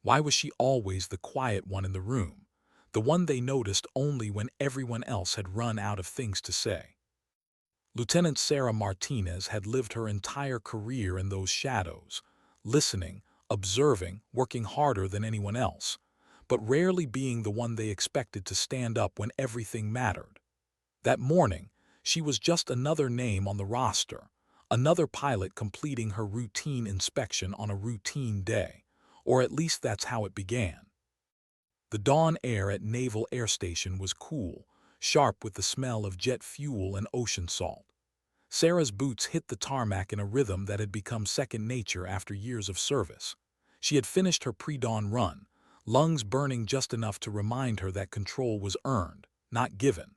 Why was she always the quiet one in the room, the one they noticed only when everyone else had run out of things to say? Lieutenant Sarah Martinez had lived her entire career in those shadows, listening, observing, working harder than anyone else, but rarely being the one they expected to stand up when everything mattered. That morning, she was just another name on the roster, another pilot completing her routine inspection on a routine day, or at least that's how it began. The dawn air at Naval Air Station was cool, sharp with the smell of jet fuel and ocean salt. Sarah's boots hit the tarmac in a rhythm that had become second nature after years of service. She had finished her pre-dawn run, lungs burning just enough to remind her that control was earned, not given.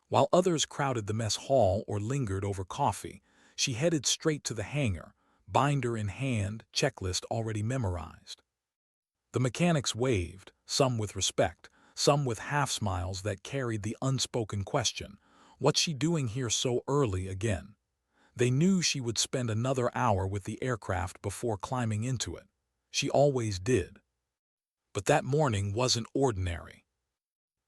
While others crowded the mess hall or lingered over coffee, she headed straight to the hangar, binder in hand, checklist already memorized. The mechanics waved, some with respect, some with half-smiles that carried the unspoken question, "What's she doing here so early again?" They knew she would spend another hour with the aircraft before climbing into it. She always did. But that morning wasn't ordinary.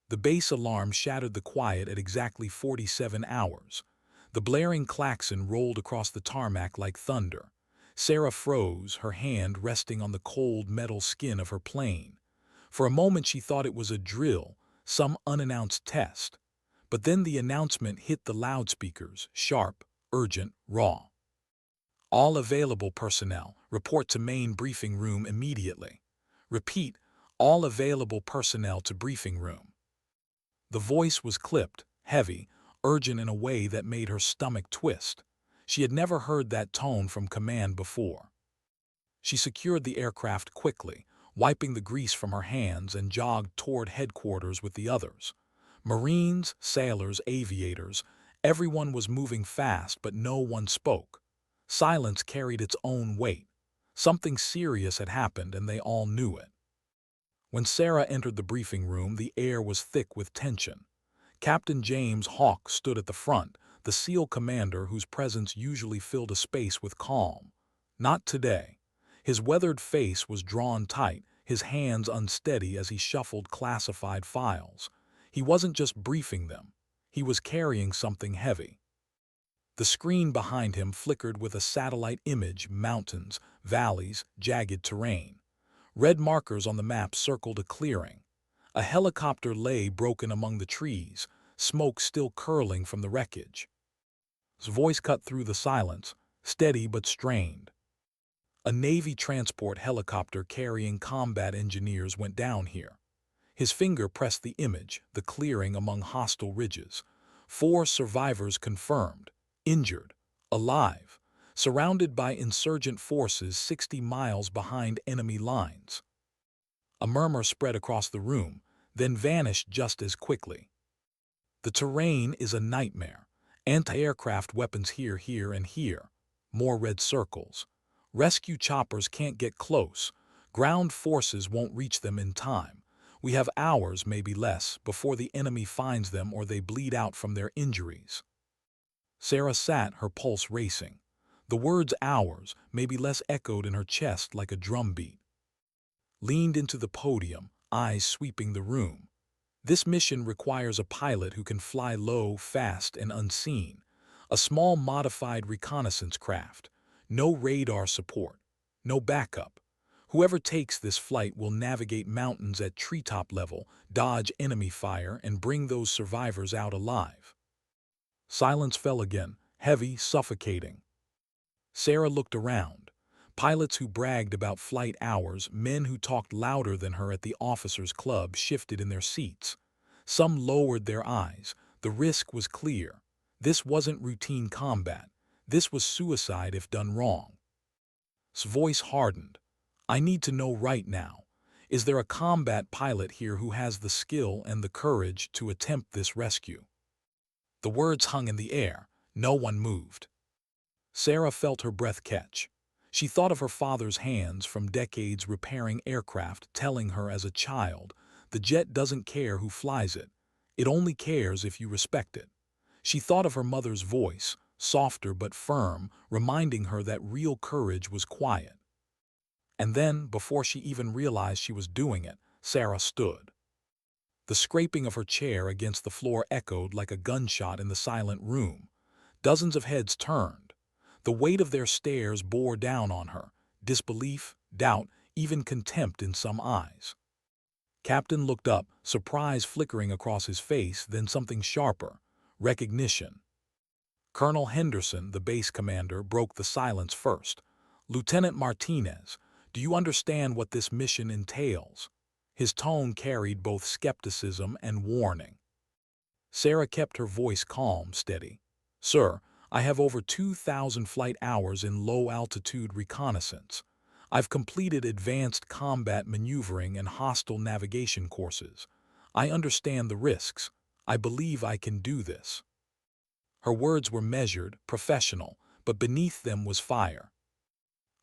The base alarm shattered the quiet at exactly 47 hours. The blaring klaxon rolled across the tarmac like thunder. Sarah froze, her hand resting on the cold metal skin of her plane. For a moment she thought it was a drill, some unannounced test. But then the announcement hit the loudspeakers, sharp, urgent, raw. "All available personnel, report to main briefing room immediately. Repeat, all available personnel to briefing room." The voice was clipped, heavy, urgent in a way that made her stomach twist. She had never heard that tone from command before. She secured the aircraft quickly, wiping the grease from her hands, and jogged toward headquarters with the others. Marines, sailors, aviators, everyone was moving fast, but no one spoke. Silence carried its own weight. Something serious had happened, and they all knew it. When Sarah entered the briefing room, the air was thick with tension. Captain James Hawke stood at the front, the SEAL commander whose presence usually filled a space with calm. Not today. His weathered face was drawn tight, his hands unsteady as he shuffled classified files. He wasn't just briefing them. He was carrying something heavy. The screen behind him flickered with a satellite image, mountains, valleys, jagged terrain. Red markers on the map circled a clearing. A helicopter lay broken among the trees, smoke still curling from the wreckage. His voice cut through the silence, steady but strained. "A Navy transport helicopter carrying combat engineers went down here." His finger pressed the image, the clearing among hostile ridges. 4 survivors confirmed, injured, alive, surrounded by insurgent forces 60 miles behind enemy lines. A murmur spread across the room, then vanished just as quickly. "The terrain is a nightmare. Anti-aircraft weapons here, and here. More red circles. Rescue choppers can't get close. Ground forces won't reach them in time. We have hours, maybe less, before the enemy finds them or they bleed out from their injuries." Sarah sat, her pulse racing. The words "hours," maybe less, echoed in her chest like a drumbeat. Leaned into the podium, eyes sweeping the room. This mission requires a pilot who can fly low, fast, and unseen. A small modified reconnaissance craft. No radar support. No backup. Whoever takes this flight will navigate mountains at treetop level, dodge enemy fire, and bring those survivors out alive. Silence fell again, heavy, suffocating. Sarah looked around. Pilots who bragged about flight hours, men who talked louder than her at the officers' club, shifted in their seats. Some lowered their eyes. The risk was clear. This wasn't routine combat. This was suicide if done wrong. His voice hardened. "I need to know right now. Is there a combat pilot here who has the skill and the courage to attempt this rescue?" The words hung in the air. No one moved. Sarah felt her breath catch. She thought of her father's hands from decades repairing aircraft, telling her as a child, "The jet doesn't care who flies it. It only cares if you respect it." She thought of her mother's voice, softer but firm, reminding her that real courage was quiet. And then, before she even realized she was doing it, Sarah stood. The scraping of her chair against the floor echoed like a gunshot in the silent room. Dozens of heads turned. The weight of their stares bore down on her, disbelief, doubt, even contempt in some eyes. Captain looked up, surprise flickering across his face, then something sharper, recognition. Colonel Henderson, the base commander, broke the silence first. "Lieutenant Martinez, do you understand what this mission entails?" His tone carried both skepticism and warning. Sarah kept her voice calm, steady. "Sir, I have over 2,000 flight hours in low-altitude reconnaissance. I've completed advanced combat maneuvering and hostile navigation courses. I understand the risks. I believe I can do this." Her words were measured, professional, but beneath them was fire.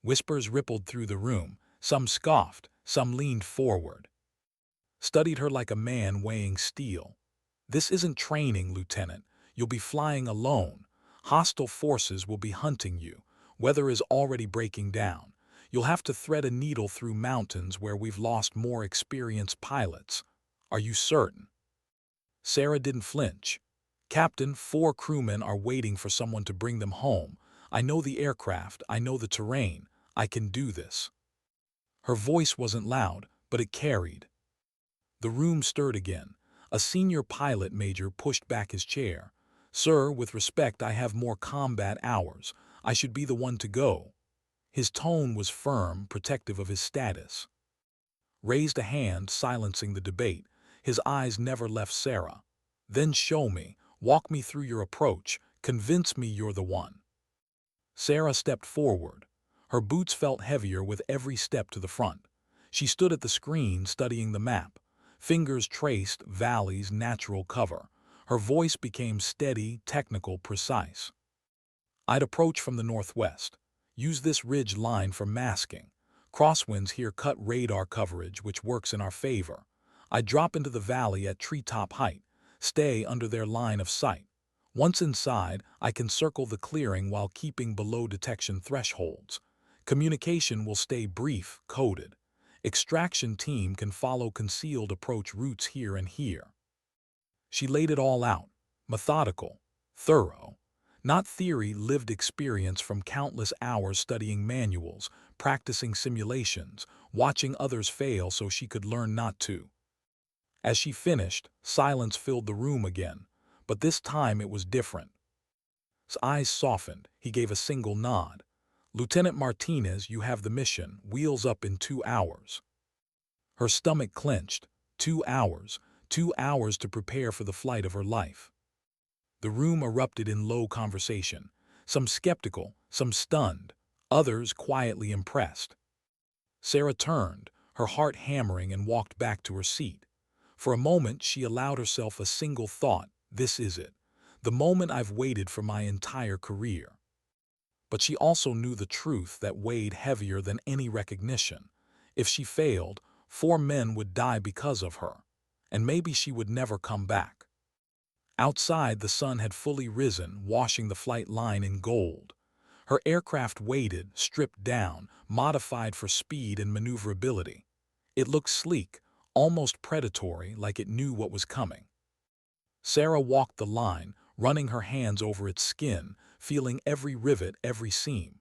Whispers rippled through the room. Some scoffed, some leaned forward. Studied her like a man weighing steel. "This isn't training, Lieutenant. You'll be flying alone. Hostile forces will be hunting you. Weather is already breaking down. You'll have to thread a needle through mountains where we've lost more experienced pilots. Are you certain?" Sarah didn't flinch. "Captain, 4 crewmen are waiting for someone to bring them home. I know the aircraft, I know the terrain. I can do this." Her voice wasn't loud, but it carried. The room stirred again. A senior pilot major pushed back his chair. "Sir, with respect, I have more combat hours. I should be the one to go." His tone was firm, protective of his status. Raised a hand, silencing the debate. His eyes never left Sarah. "Then show me. Walk me through your approach. Convince me you're the one." Sarah stepped forward. Her boots felt heavier with every step to the front. She stood at the screen, studying the map. Fingers traced valleys, natural cover. Her voice became steady, technical, precise. "I'd approach from the northwest. Use this ridge line for masking. Crosswinds here cut radar coverage, which works in our favor. I'd drop into the valley at treetop height. Stay under their line of sight. Once inside, I can circle the clearing while keeping below detection thresholds. Communication will stay brief, coded. Extraction team can follow concealed approach routes here and here." She laid it all out, methodical, thorough. Not theory, lived experience from countless hours studying manuals, practicing simulations, watching others fail so she could learn not to. As she finished, silence filled the room again, but this time it was different. His eyes softened. He gave a single nod. "Lieutenant Martinez, you have the mission. Wheels up in 2 hours." Her stomach clenched. 2 hours. 2 hours to prepare for the flight of her life. The room erupted in low conversation. Some skeptical, some stunned, others quietly impressed. Sarah turned, her heart hammering, and walked back to her seat. For a moment she allowed herself a single thought: this is it. The moment I've waited for my entire career. But she also knew the truth that weighed heavier than any recognition. If she failed, 4 men would die because of her, and maybe she would never come back. Outside, the sun had fully risen, washing the flight line in gold. Her aircraft waited, stripped down, modified for speed and maneuverability. It looked sleek, almost predatory, like it knew what was coming. Sarah walked the line, running her hands over its skin, feeling every rivet, every seam.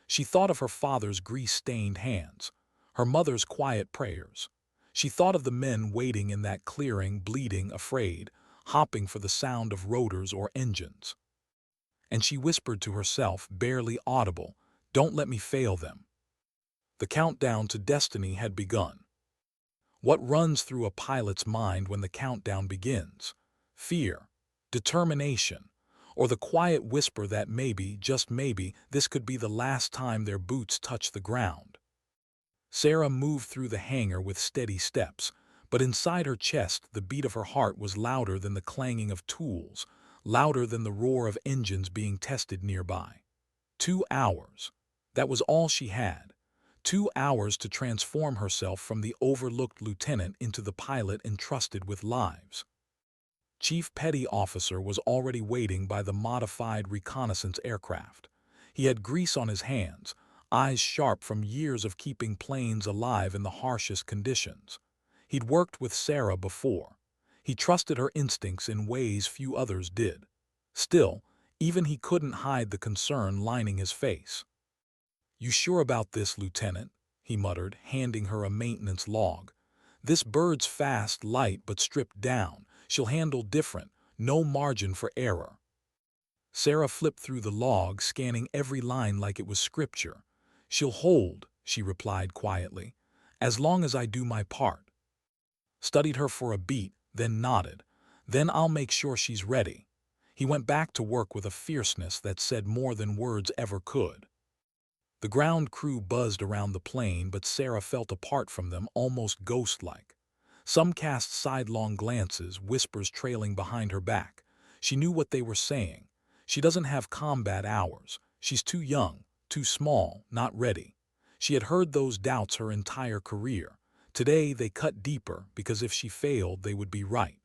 She thought of her father's grease-stained hands, her mother's quiet prayers. She thought of the men waiting in that clearing, bleeding, afraid, hopping for the sound of rotors or engines. And she whispered to herself, barely audible, "Don't let me fail them." The countdown to destiny had begun. What runs through a pilot's mind when the countdown begins? Fear, determination, or the quiet whisper that maybe, just maybe, this could be the last time their boots touch the ground. Sarah moved through the hangar with steady steps, but inside her chest the beat of her heart was louder than the clanging of tools, louder than the roar of engines being tested nearby. 2 hours. That was all she had. 2 hours to transform herself from the overlooked lieutenant into the pilot entrusted with lives. Chief Petty Officer was already waiting by the modified reconnaissance aircraft. He had grease on his hands, eyes sharp from years of keeping planes alive in the harshest conditions. He'd worked with Sarah before. He trusted her instincts in ways few others did. Still, even he couldn't hide the concern lining his face. "You sure about this, Lieutenant?" he muttered, handing her a maintenance log. "This bird's fast, light, but stripped down. She'll handle different. No margin for error." Sarah flipped through the log, scanning every line like it was scripture. "She'll hold," she replied quietly, "as long as I do my part." Studied her for a beat, then nodded. "Then I'll make sure she's ready." He went back to work with a fierceness that said more than words ever could. The ground crew buzzed around the plane, but Sarah felt apart from them, almost ghost-like. Some cast sidelong glances, whispers trailing behind her back. She knew what they were saying. She doesn't have combat hours. She's too young, too small, not ready. She had heard those doubts her entire career. Today they cut deeper, because if she failed, they would be right.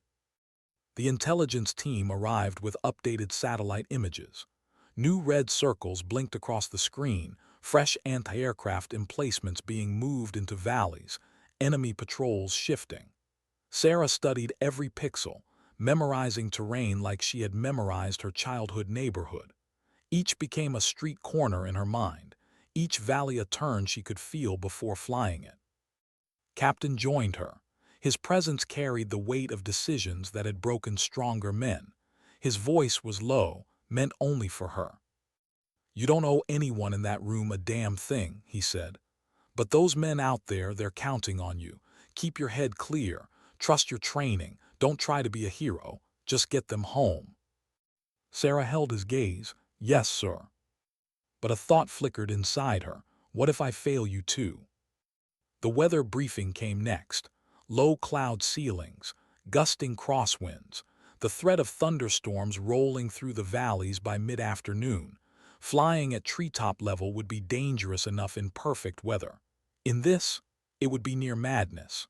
The intelligence team arrived with updated satellite images. New red circles blinked across the screen, fresh anti-aircraft emplacements being moved into valleys, enemy patrols shifting. Sarah studied every pixel, memorizing terrain like she had memorized her childhood neighborhood. Each became a street corner in her mind, each valley a turn she could feel before flying it. Captain joined her. His presence carried the weight of decisions that had broken stronger men. His voice was low, meant only for her. "You don't owe anyone in that room a damn thing," he said. "But those men out there, they're counting on you. Keep your head clear. Trust your training. Don't try to be a hero. Just get them home." Sarah held his gaze. "Yes, sir." But a thought flickered inside her. What if I fail you too? The weather briefing came next. Low cloud ceilings, gusting crosswinds, the threat of thunderstorms rolling through the valleys by mid-afternoon. Flying at treetop level would be dangerous enough in perfect weather. In this, it would be near madness.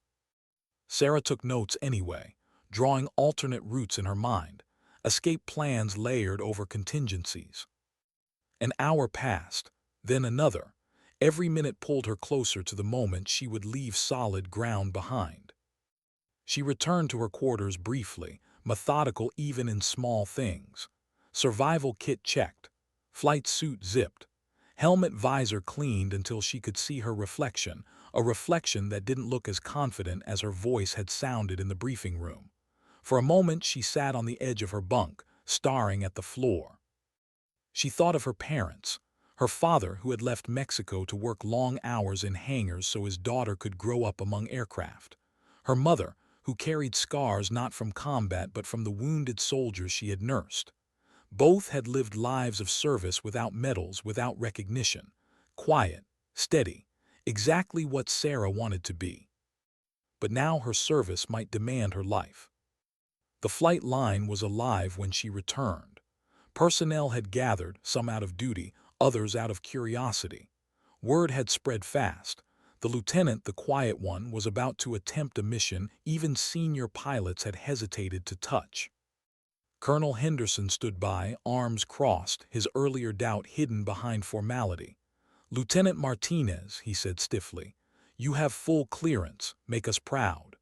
Sarah took notes anyway, drawing alternate routes in her mind, escape plans layered over contingencies. An hour passed, then another. Every minute pulled her closer to the moment she would leave solid ground behind. She returned to her quarters briefly, methodical even in small things. Survival kit checked, flight suit zipped, helmet visor cleaned until she could see her reflection, a reflection that didn't look as confident as her voice had sounded in the briefing room. For a moment she sat on the edge of her bunk, staring at the floor. She thought of her parents, her father who had left Mexico to work long hours in hangars so his daughter could grow up among aircraft, her mother who carried scars not from combat but from the wounded soldiers she had nursed. Both had lived lives of service without medals, without recognition. Quiet, steady, exactly what Sarah wanted to be. But now her service might demand her life. The flight line was alive when she returned. Personnel had gathered, some out of duty, others out of curiosity. Word had spread fast. The lieutenant, the quiet one, was about to attempt a mission even senior pilots had hesitated to touch. Colonel Henderson stood by, arms crossed, his earlier doubt hidden behind formality. "Lieutenant Martinez," he said stiffly, "you have full clearance. Make us proud."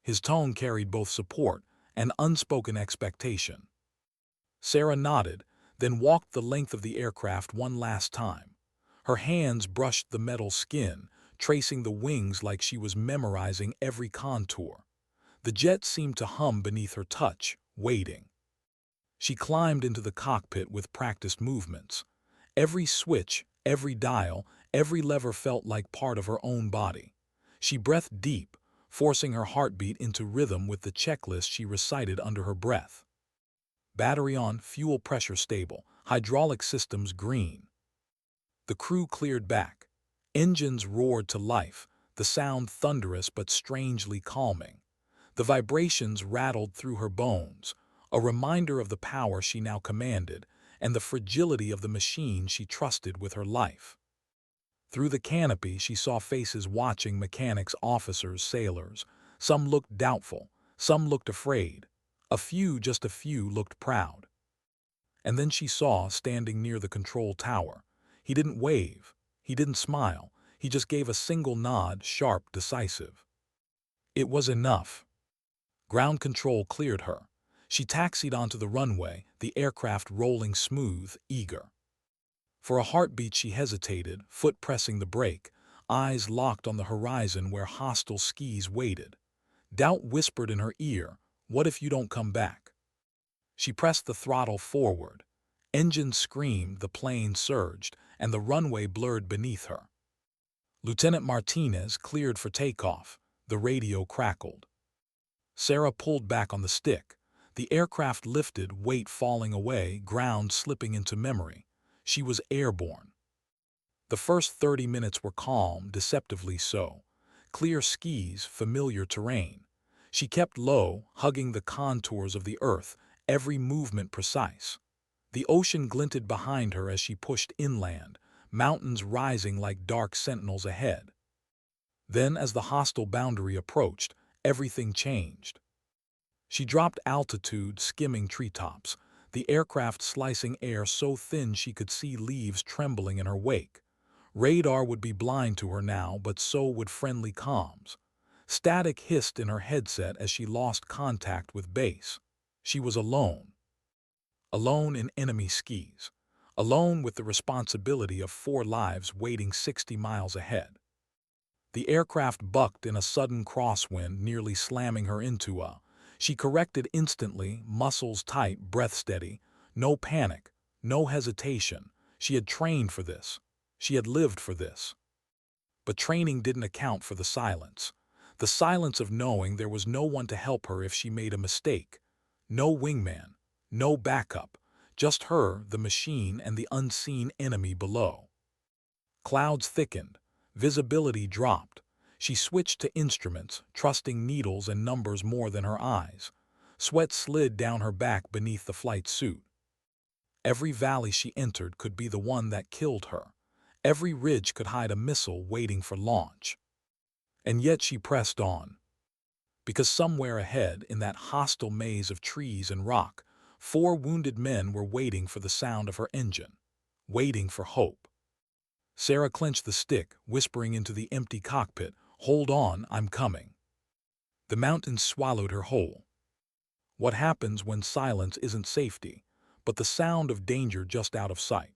His tone carried both support and unspoken expectation. Sarah nodded, then walked the length of the aircraft one last time. Her hands brushed the metal skin, tracing the wings like she was memorizing every contour. The jet seemed to hum beneath her touch, waiting. She climbed into the cockpit with practiced movements. Every switch, every dial, every lever felt like part of her own body. She breathed deep, forcing her heartbeat into rhythm with the checklist she recited under her breath. Battery on, fuel pressure stable, hydraulic systems green. The crew cleared back. Engines roared to life, the sound thunderous but strangely calming. The vibrations rattled through her bones, a reminder of the power she now commanded and the fragility of the machine she trusted with her life. Through the canopy she saw faces watching: mechanics, officers, sailors. Some looked doubtful, some looked afraid. A few, just a few, looked proud. And then she saw, standing near the control tower. He didn't wave. He didn't smile. He just gave a single nod, sharp, decisive. It was enough. Ground control cleared her. She taxied onto the runway, the aircraft rolling smooth, eager. For a heartbeat she hesitated, foot pressing the brake, eyes locked on the horizon where hostile skis waited. Doubt whispered in her ear, "What if you don't come back?" She pressed the throttle forward. Engines screamed, the plane surged, and the runway blurred beneath her. Lieutenant Martinez cleared for takeoff. The radio crackled. Sarah pulled back on the stick. The aircraft lifted, weight falling away, ground slipping into memory. She was airborne. The first 30 minutes were calm, deceptively so. Clear skis, familiar terrain. She kept low, hugging the contours of the earth, every movement precise. The ocean glinted behind her as she pushed inland, mountains rising like dark sentinels ahead. Then, as the hostile boundary approached, everything changed. She dropped altitude, skimming treetops, the aircraft slicing air so thin she could see leaves trembling in her wake. Radar would be blind to her now, but so would friendly comms. Static hissed in her headset as she lost contact with base. She was alone. Alone in enemy skis. Alone with the responsibility of 4 lives waiting 60 miles ahead. The aircraft bucked in a sudden crosswind, nearly slamming her into a. She corrected instantly, muscles tight, breath steady. No panic, no hesitation. She had trained for this. She had lived for this. But training didn't account for the silence. The silence of knowing there was no one to help her if she made a mistake. No wingman, no backup, just her, the machine, and the unseen enemy below. Clouds thickened. Visibility dropped. She switched to instruments, trusting needles and numbers more than her eyes. Sweat slid down her back beneath the flight suit. Every valley she entered could be the one that killed her. Every ridge could hide a missile waiting for launch. And yet she pressed on. Because somewhere ahead, in that hostile maze of trees and rock, 4 wounded men were waiting for the sound of her engine. Waiting for hope. Sarah clenched the stick, whispering into the empty cockpit, "Hold on, I'm coming." The mountains swallowed her whole. What happens when silence isn't safety, but the sound of danger just out of sight?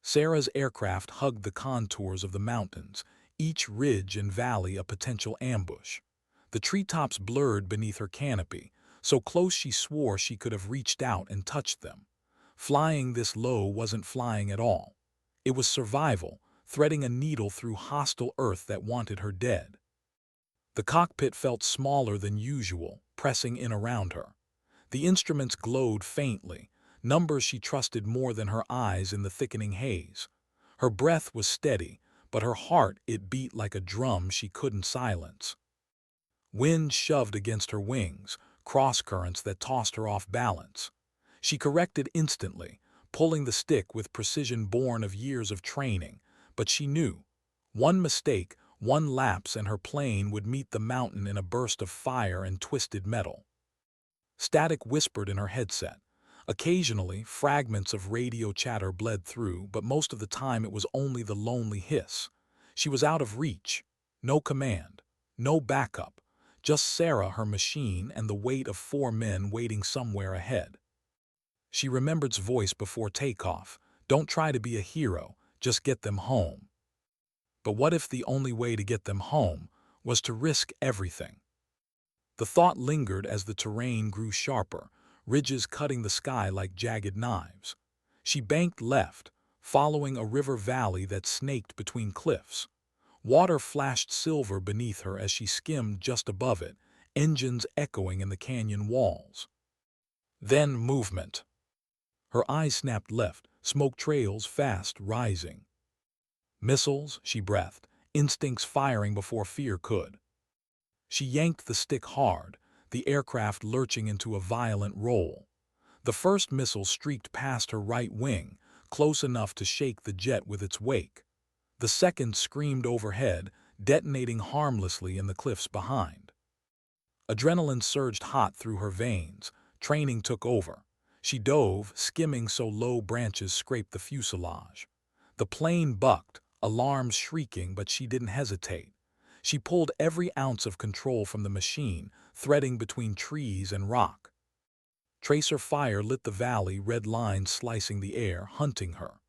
Sarah's aircraft hugged the contours of the mountains, each ridge and valley a potential ambush. The treetops blurred beneath her canopy, so close she swore she could have reached out and touched them. Flying this low wasn't flying at all. It was survival, threading a needle through hostile earth that wanted her dead. The cockpit felt smaller than usual, pressing in around her. The instruments glowed faintly, numbers she trusted more than her eyes in the thickening haze. Her breath was steady, but her heart, it beat like a drum she couldn't silence. Wind shoved against her wings, crosscurrents that tossed her off balance. She corrected instantly, pulling the stick with precision born of years of training, but she knew. One mistake, one lapse, and her plane would meet the mountain in a burst of fire and twisted metal. Static whispered in her headset. Occasionally, fragments of radio chatter bled through, but most of the time it was only the lonely hiss. She was out of reach. No command. No backup. Just Sarah, her machine, and the weight of 4 men waiting somewhere ahead. She remembered his voice before takeoff. "Don't try to be a hero, just get them home." But what if the only way to get them home was to risk everything? The thought lingered as the terrain grew sharper, ridges cutting the sky like jagged knives. She banked left, following a river valley that snaked between cliffs. Water flashed silver beneath her as she skimmed just above it, engines echoing in the canyon walls. Then movement. Her eyes snapped left, smoke trails fast rising. Missiles, she breathed, instincts firing before fear could. She yanked the stick hard, the aircraft lurching into a violent roll. The first missile streaked past her right wing, close enough to shake the jet with its wake. The second screamed overhead, detonating harmlessly in the cliffs behind. Adrenaline surged hot through her veins. Training took over. She dove, skimming so low branches scraped the fuselage. The plane bucked, alarms shrieking, but she didn't hesitate. She pulled every ounce of control from the machine, threading between trees and rock. Tracer fire lit the valley, red lines slicing the air, hunting her.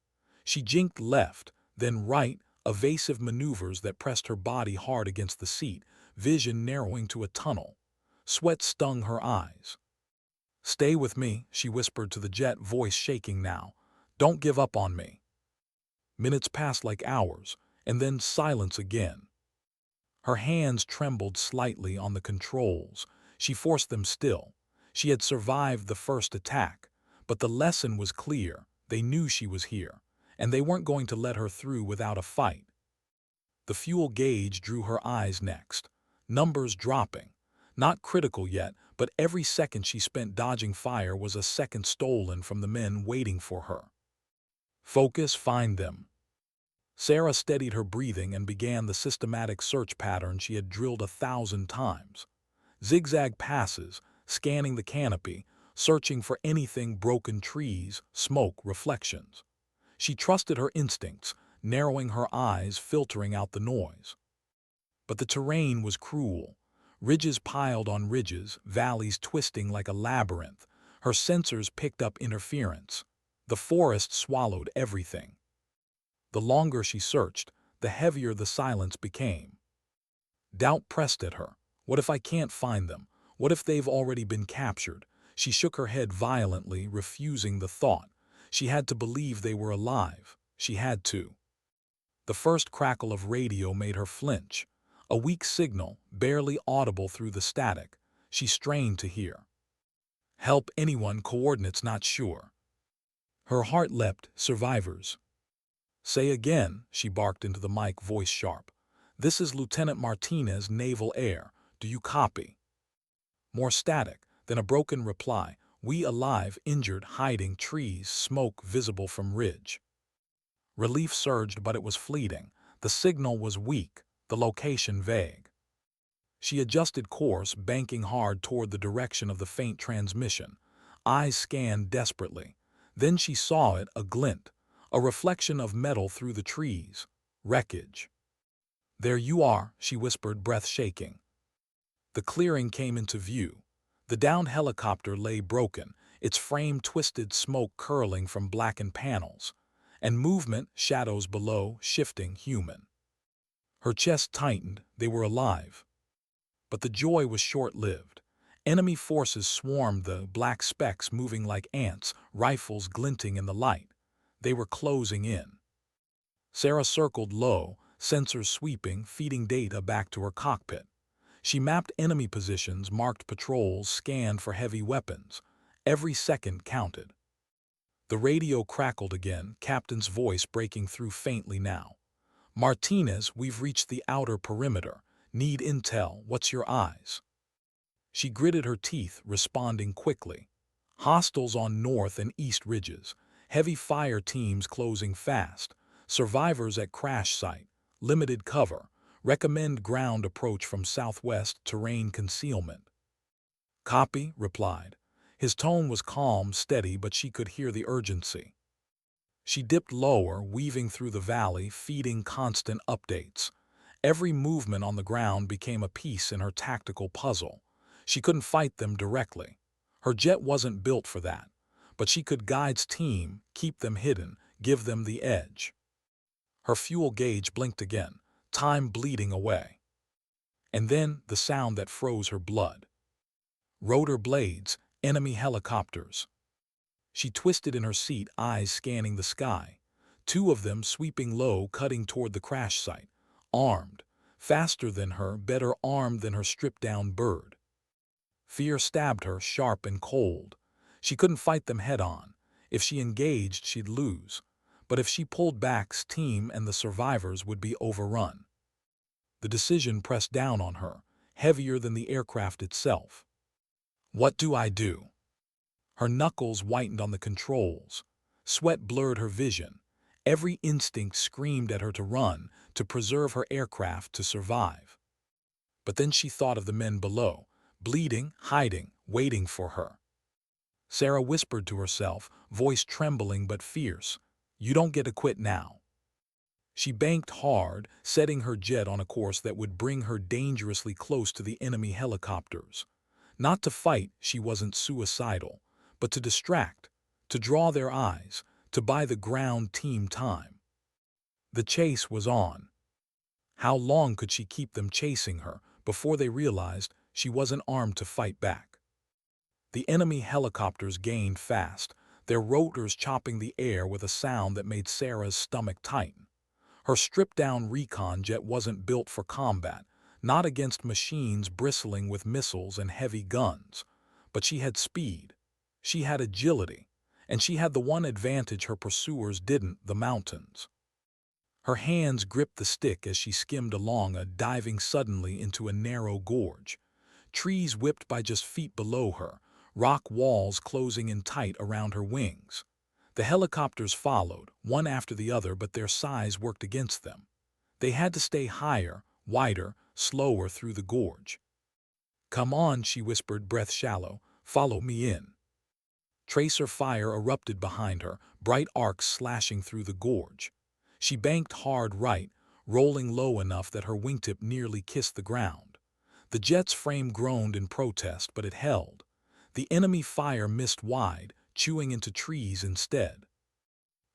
She jinked left, then right, evasive maneuvers that pressed her body hard against the seat, vision narrowing to a tunnel. Sweat stung her eyes. "Stay with me," she whispered to the jet, voice shaking now. "Don't give up on me." Minutes passed like hours, and then silence again. Her hands trembled slightly on the controls. She forced them still. She had survived the first attack, but the lesson was clear. They knew she was here, and they weren't going to let her through without a fight. The fuel gauge drew her eyes next. Numbers dropping. Not critical yet, but every second she spent dodging fire was a second stolen from the men waiting for her. Focus, find them. Sarah steadied her breathing and began the systematic search pattern she had drilled 1,000 times. Zigzag passes, scanning the canopy, searching for anything: broken trees, smoke, reflections. She trusted her instincts, narrowing her eyes, filtering out the noise. But the terrain was cruel. Ridges piled on ridges, valleys twisting like a labyrinth. Her sensors picked up interference. The forest swallowed everything. The longer she searched, the heavier the silence became. Doubt pressed at her. What if I can't find them? What if they've already been captured? She shook her head violently, refusing the thought. She had to believe they were alive. She had to. The first crackle of radio made her flinch. A weak signal, barely audible through the static. She strained to hear. "Help, anyone, coordinates not sure." Her heart leapt. "Survivors." "Say again," she barked into the mic, voice sharp. "This is Lieutenant Martinez, Naval Air. Do you copy?" More static, then a broken reply. "We alive, injured, hiding, trees, smoke visible from ridge." Relief surged, but it was fleeting. The signal was weak, the location vague. She adjusted course, banking hard toward the direction of the faint transmission. Eyes scanned desperately. Then she saw it, a glint, a reflection of metal through the trees. Wreckage. "There you are," she whispered, breath shaking. The clearing came into view. The downed helicopter lay broken, its frame twisted, smoke curling from blackened panels. And movement, shadows below, shifting, human. Her chest tightened. They were alive. But the joy was short-lived. Enemy forces swarmed, the black specks moving like ants, rifles glinting in the light. They were closing in. Sarah circled low, sensors sweeping, feeding data back to her cockpit. She mapped enemy positions, marked patrols, scanned for heavy weapons. Every second counted. The radio crackled again, captain's voice breaking through faintly now. "Martinez, we've reached the outer perimeter. Need intel. What's your eyes?" She gritted her teeth, responding quickly. "Hostiles on north and east ridges. Heavy fire teams closing fast. Survivors at crash site. Limited cover. Recommend ground approach from southwest, terrain concealment." "Copy," replied. His tone was calm, steady, but she could hear the urgency. She dipped lower, weaving through the valley, feeding constant updates. Every movement on the ground became a piece in her tactical puzzle. She couldn't fight them directly. Her jet wasn't built for that. But she could guide team, keep them hidden, give them the edge. Her fuel gauge blinked again, time bleeding away. And then the sound that froze her blood. Rotor blades, enemy helicopters. She twisted in her seat, eyes scanning the sky. Two of them sweeping low, cutting toward the crash site. Armed. Faster than her, better armed than her stripped-down bird. Fear stabbed her, sharp and cold. She couldn't fight them head-on. If she engaged, she'd lose. But if she pulled back, team and the survivors would be overrun. The decision pressed down on her, heavier than the aircraft itself. What do I do? Her knuckles whitened on the controls. Sweat blurred her vision. Every instinct screamed at her to run, to preserve her aircraft, to survive. But then she thought of the men below, bleeding, hiding, waiting for her. Sarah whispered to herself, voice trembling but fierce, "You don't get to quit now." She banked hard, setting her jet on a course that would bring her dangerously close to the enemy helicopters. Not to fight, she wasn't suicidal, but to distract, to draw their eyes, to buy the ground team time. The chase was on. How long could she keep them chasing her before they realized she wasn't armed to fight back? The enemy helicopters gained fast, their rotors chopping the air with a sound that made Sarah's stomach tighten. Her stripped-down recon jet wasn't built for combat, not against machines bristling with missiles and heavy guns. But she had speed, she had agility, and she had the one advantage her pursuers didn't: the mountains. Her hands gripped the stick as she skimmed along, diving suddenly into a narrow gorge. Trees whipped by just feet below her, rock walls closing in tight around her wings. The helicopters followed, one after the other, but their size worked against them. They had to stay higher, wider, slower through the gorge. "Come on," she whispered, breath shallow. "Follow me in." Tracer fire erupted behind her, bright arcs slashing through the gorge. She banked hard right, rolling low enough that her wingtip nearly kissed the ground. The jet's frame groaned in protest, but it held. The enemy fire missed wide, chewing into trees instead.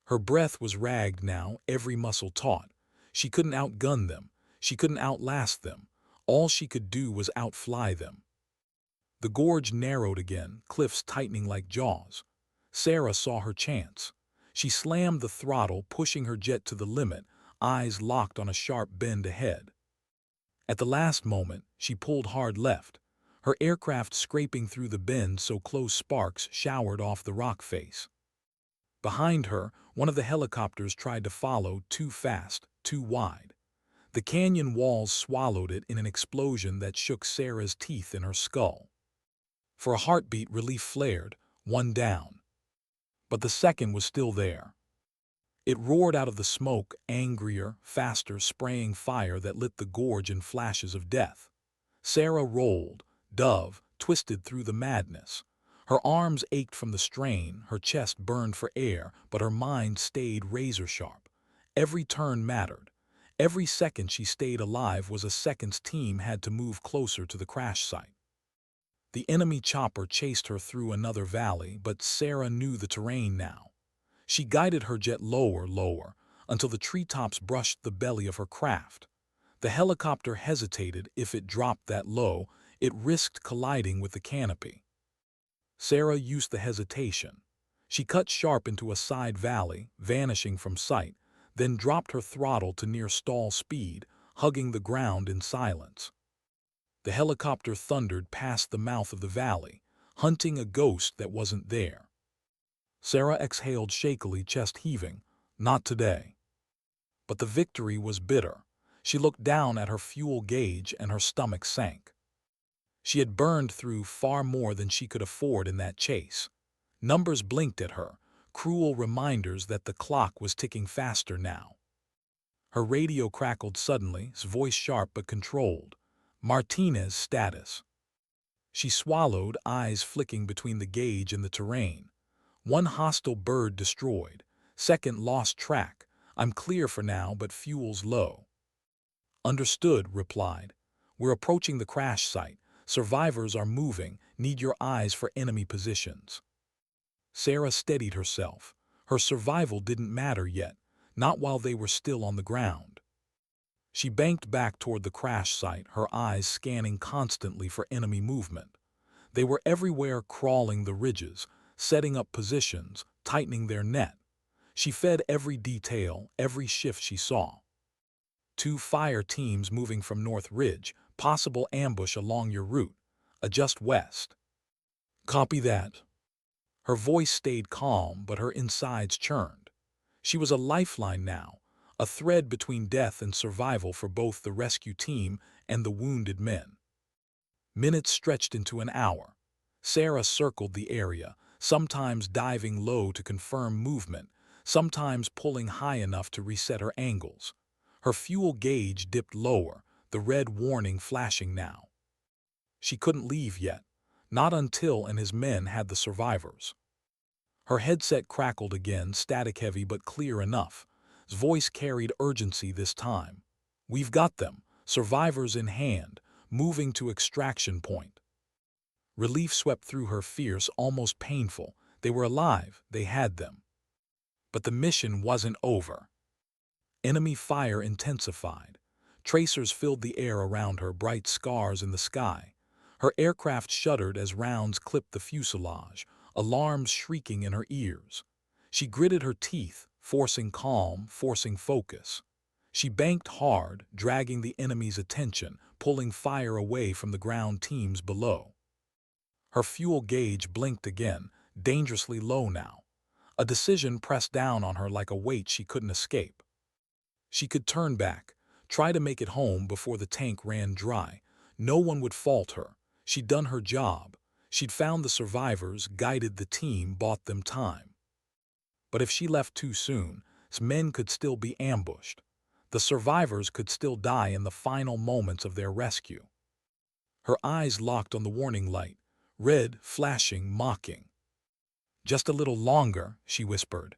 Her breath was ragged now, every muscle taut. She couldn't outgun them. She couldn't outlast them. All she could do was outfly them. The gorge narrowed again, cliffs tightening like jaws. Sarah saw her chance. She slammed the throttle, pushing her jet to the limit, eyes locked on a sharp bend ahead. At the last moment, she pulled hard left, her aircraft scraping through the bend so close sparks showered off the rock face. Behind her, one of the helicopters tried to follow, too fast, too wide. The canyon walls swallowed it in an explosion that shook Sarah's teeth in her skull. For a heartbeat, relief flared, one down. But the second was still there. It roared out of the smoke, angrier, faster, spraying fire that lit the gorge in flashes of death. Sarah rolled, dove, twisted through the madness. Her arms ached from the strain, her chest burned for air, but her mind stayed razor-sharp. Every turn mattered. Every second she stayed alive was a second's team had to move closer to the crash site. The enemy chopper chased her through another valley, but Sarah knew the terrain now. She guided her jet lower, lower, until the treetops brushed the belly of her craft. The helicopter hesitated. If it dropped that low, it risked colliding with the canopy. Sarah used the hesitation. She cut sharp into a side valley, vanishing from sight, then dropped her throttle to near stall speed, hugging the ground in silence. The helicopter thundered past the mouth of the valley, hunting a ghost that wasn't there. Sarah exhaled shakily, chest heaving. Not today. But the victory was bitter. She looked down at her fuel gauge and her stomach sank. She had burned through far more than she could afford in that chase. Numbers blinked at her, cruel reminders that the clock was ticking faster now. Her radio crackled suddenly, its voice sharp but controlled. "Martinez status." She swallowed, eyes flicking between the gauge and the terrain. One hostile bird destroyed. Second, lost track. I'm clear for now, but fuel's low. "Understood," replied. "We're approaching the crash site. Survivors are moving. Need your eyes for enemy positions." Sarah steadied herself. Her survival didn't matter yet, not while they were still on the ground. She banked back toward the crash site, her eyes scanning constantly for enemy movement. They were everywhere, crawling the ridges, setting up positions, tightening their net. She fed every detail, every shift she saw. 2 fire teams moving from North Ridge, possible ambush along your route. Adjust west. Copy that. Her voice stayed calm, but her insides churned. She was a lifeline now, a thread between death and survival for both the rescue team and the wounded men. Minutes stretched into an hour. Sarah circled the area, sometimes diving low to confirm movement, sometimes pulling high enough to reset her angles. Her fuel gauge dipped lower, the red warning flashing now. She couldn't leave yet, not until and his men had the survivors. Her headset crackled again, static heavy but clear enough. voice carried urgency this time. "We've got them, survivors in hand, moving to extraction point." Relief swept through her, fierce, almost painful. They were alive, they had them. But the mission wasn't over. Enemy fire intensified. Tracers filled the air around her, bright scars in the sky. Her aircraft shuddered as rounds clipped the fuselage, alarms shrieking in her ears. She gritted her teeth, forcing calm, forcing focus. She banked hard, dragging the enemy's attention, pulling fire away from the ground teams below. Her fuel gauge blinked again, dangerously low now. A decision pressed down on her like a weight she couldn't escape. She could turn back, try to make it home before the tank ran dry. No one would fault her. She'd done her job. She'd found the survivors, guided the team, bought them time. But if she left too soon, men could still be ambushed. The survivors could still die in the final moments of their rescue. Her eyes locked on the warning light, red, flashing, mocking. "Just a little longer," she whispered.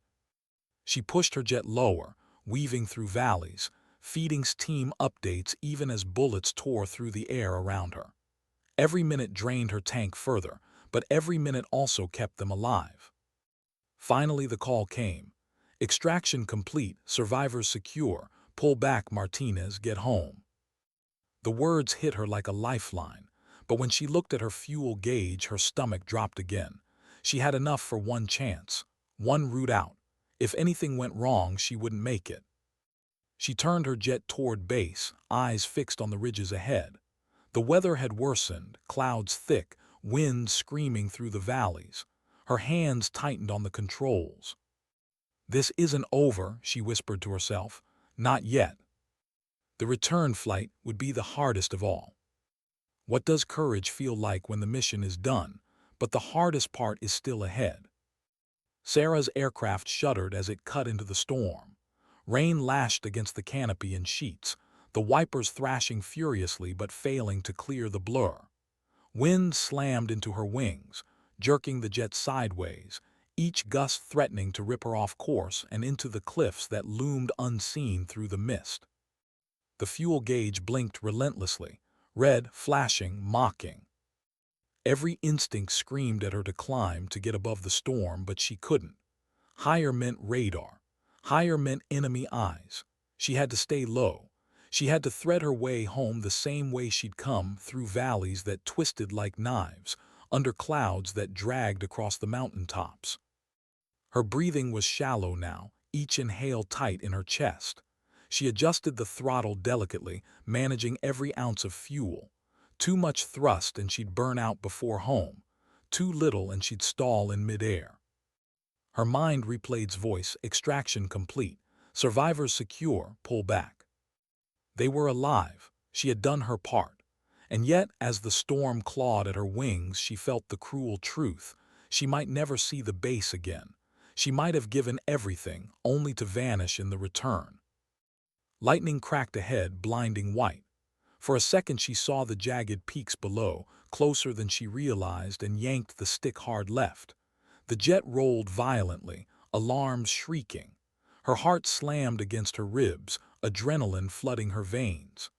She pushed her jet lower, weaving through valleys, feeding team updates even as bullets tore through the air around her. Every minute drained her tank further, but every minute also kept them alive. Finally the call came. "Extraction complete, survivors secure, pull back Martinez, get home." The words hit her like a lifeline, but when she looked at her fuel gauge, her stomach dropped again. She had enough for one chance, one route out. If anything went wrong, she wouldn't make it. She turned her jet toward base, eyes fixed on the ridges ahead. The weather had worsened, clouds thick, wind screaming through the valleys. Her hands tightened on the controls. "This isn't over," she whispered to herself. "Not yet." The return flight would be the hardest of all. What does courage feel like when the mission is done? But the hardest part is still ahead. Sarah's aircraft shuddered as it cut into the storm. Rain lashed against the canopy in sheets, the wipers thrashing furiously but failing to clear the blur. Wind slammed into her wings, jerking the jet sideways, each gust threatening to rip her off course and into the cliffs that loomed unseen through the mist. The fuel gauge blinked relentlessly, red, flashing, mocking. Every instinct screamed at her to climb, to get above the storm, but she couldn't. Higher meant radar. Higher meant enemy eyes. She had to stay low. She had to thread her way home the same way she'd come, through valleys that twisted like knives, under clouds that dragged across the mountaintops. Her breathing was shallow now, each inhale tight in her chest. She adjusted the throttle delicately, managing every ounce of fuel. Too much thrust and she'd burn out before home. Too little and she'd stall in midair. Her mind replayed's voice, extraction complete, survivors secure, pull back. They were alive. She had done her part. And yet, as the storm clawed at her wings, she felt the cruel truth. She might never see the base again. She might have given everything, only to vanish in the return. Lightning cracked ahead, blinding white. For a second she saw the jagged peaks below, closer than she realized, and yanked the stick hard left. The jet rolled violently, alarms shrieking. Her heart slammed against her ribs, adrenaline flooding her veins.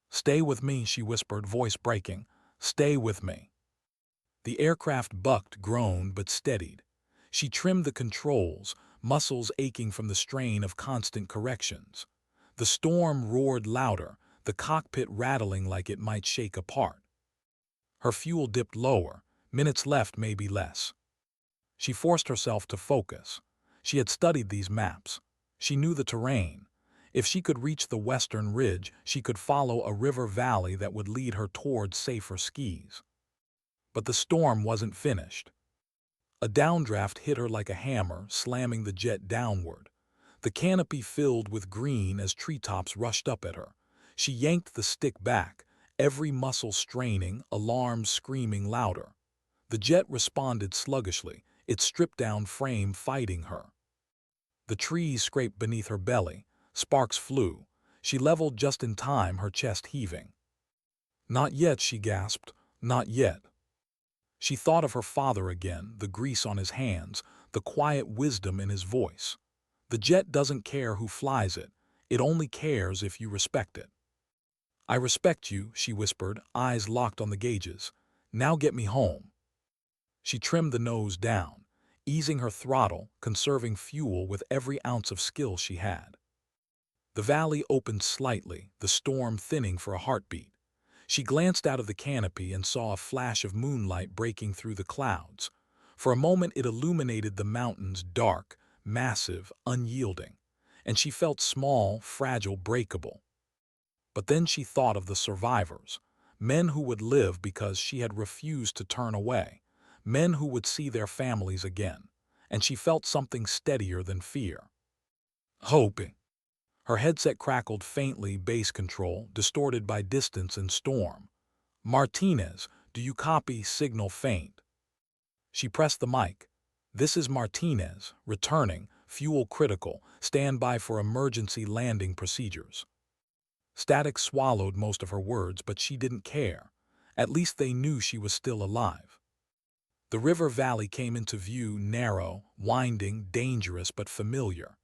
"Stay with me," she whispered, voice breaking. "Stay with me." The aircraft bucked, groaned, but steadied. She trimmed the controls, muscles aching from the strain of constant corrections. The storm roared louder, the cockpit rattling like it might shake apart. Her fuel dipped lower, minutes left, maybe less. She forced herself to focus. She had studied these maps. She knew the terrain. If she could reach the western ridge, she could follow a river valley that would lead her towards safer skis. But the storm wasn't finished. A downdraft hit her like a hammer, slamming the jet downward. The canopy filled with green as treetops rushed up at her. She yanked the stick back, every muscle straining, alarms screaming louder. The jet responded sluggishly, its stripped-down frame fighting her. The trees scraped beneath her belly, sparks flew. She leveled just in time, her chest heaving. "Not yet," she gasped, "not yet." She thought of her father again, the grease on his hands, the quiet wisdom in his voice. The jet doesn't care who flies it. It only cares if you respect it. I respect you, she whispered, eyes locked on the gauges. Now get me home. She trimmed the nose down, easing her throttle, conserving fuel with every ounce of skill she had. The valley opened slightly, the storm thinning for a heartbeat. She glanced out of the canopy and saw a flash of moonlight breaking through the clouds. For a moment it illuminated the mountains, dark, massive, unyielding, and she felt small, fragile, breakable. But then she thought of the survivors, men who would live because she had refused to turn away, men who would see their families again, and she felt something steadier than fear. Hoping. Her headset crackled faintly, bass control, distorted by distance and storm. Martinez, do you copy? Signal faint. She pressed the mic. This is Martinez, returning, fuel critical, stand by for emergency landing procedures. Static swallowed most of her words, but she didn't care. At least they knew she was still alive. The river valley came into view, narrow, winding, dangerous but familiar.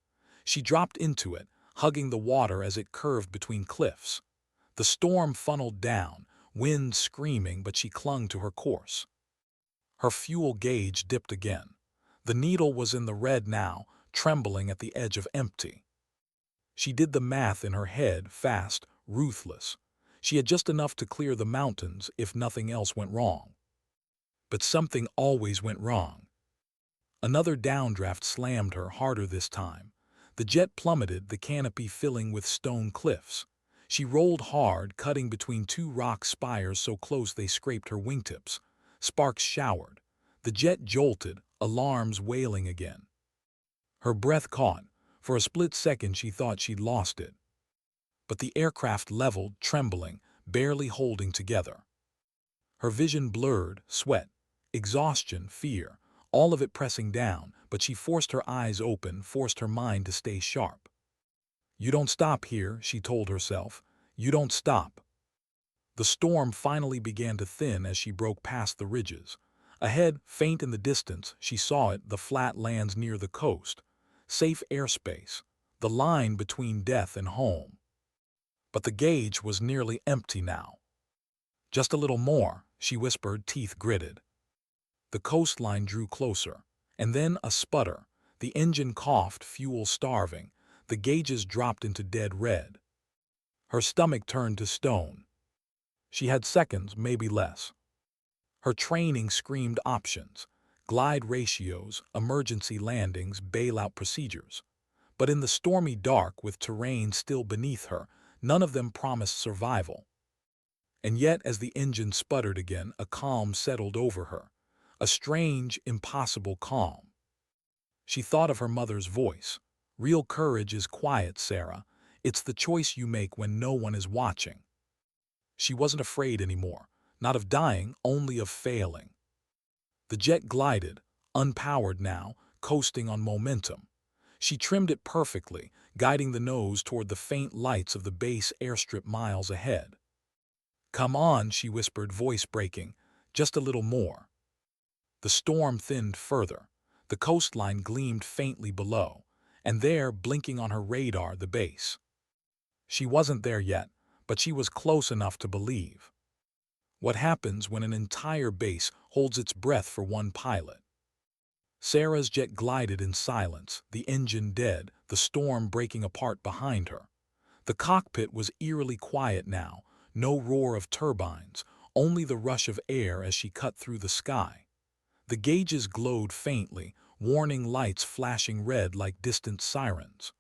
She dropped into it, hugging the water as it curved between cliffs. The storm funneled down, wind screaming, but she clung to her course. Her fuel gauge dipped again. The needle was in the red now, trembling at the edge of empty. She did the math in her head, fast, ruthless. She had just enough to clear the mountains if nothing else went wrong. But something always went wrong. Another downdraft slammed her, harder this time. The jet plummeted, the canopy filling with stone cliffs. She rolled hard, cutting between two rock spires so close they scraped her wingtips. Sparks showered. The jet jolted, alarms wailing again. Her breath caught. For a split second she thought she'd lost it. But the aircraft leveled, trembling, barely holding together. Her vision blurred, sweat, exhaustion, fear, all of it pressing down, but she forced her eyes open, forced her mind to stay sharp. You don't stop here, she told herself. You don't stop. The storm finally began to thin as she broke past the ridges. Ahead, faint in the distance, she saw it, the flat lands near the coast. Safe airspace, the line between death and home. But the gauge was nearly empty now. Just a little more, she whispered, teeth gritted. The coastline drew closer, and then a sputter. The engine coughed, fuel starving. The gauges dropped into dead red. Her stomach turned to stone. She had seconds, maybe less. Her training screamed options, glide ratios, emergency landings, bailout procedures. But in the stormy dark, with terrain still beneath her, none of them promised survival. And yet, as the engine sputtered again, a calm settled over her. A strange, impossible calm. She thought of her mother's voice. Real courage is quiet, Sarah. It's the choice you make when no one is watching. She wasn't afraid anymore, not of dying, only of failing. The jet glided, unpowered now, coasting on momentum. She trimmed it perfectly, guiding the nose toward the faint lights of the base airstrip miles ahead. Come on, she whispered, voice breaking, just a little more. The storm thinned further. The coastline gleamed faintly below, and there, blinking on her radar, the base. She wasn't there yet, but she was close enough to believe. What happens when an entire base holds its breath for one pilot? Sarah's jet glided in silence, the engine dead, the storm breaking apart behind her. The cockpit was eerily quiet now, no roar of turbines, only the rush of air as she cut through the sky. The gauges glowed faintly, warning lights flashing red like distant sirens.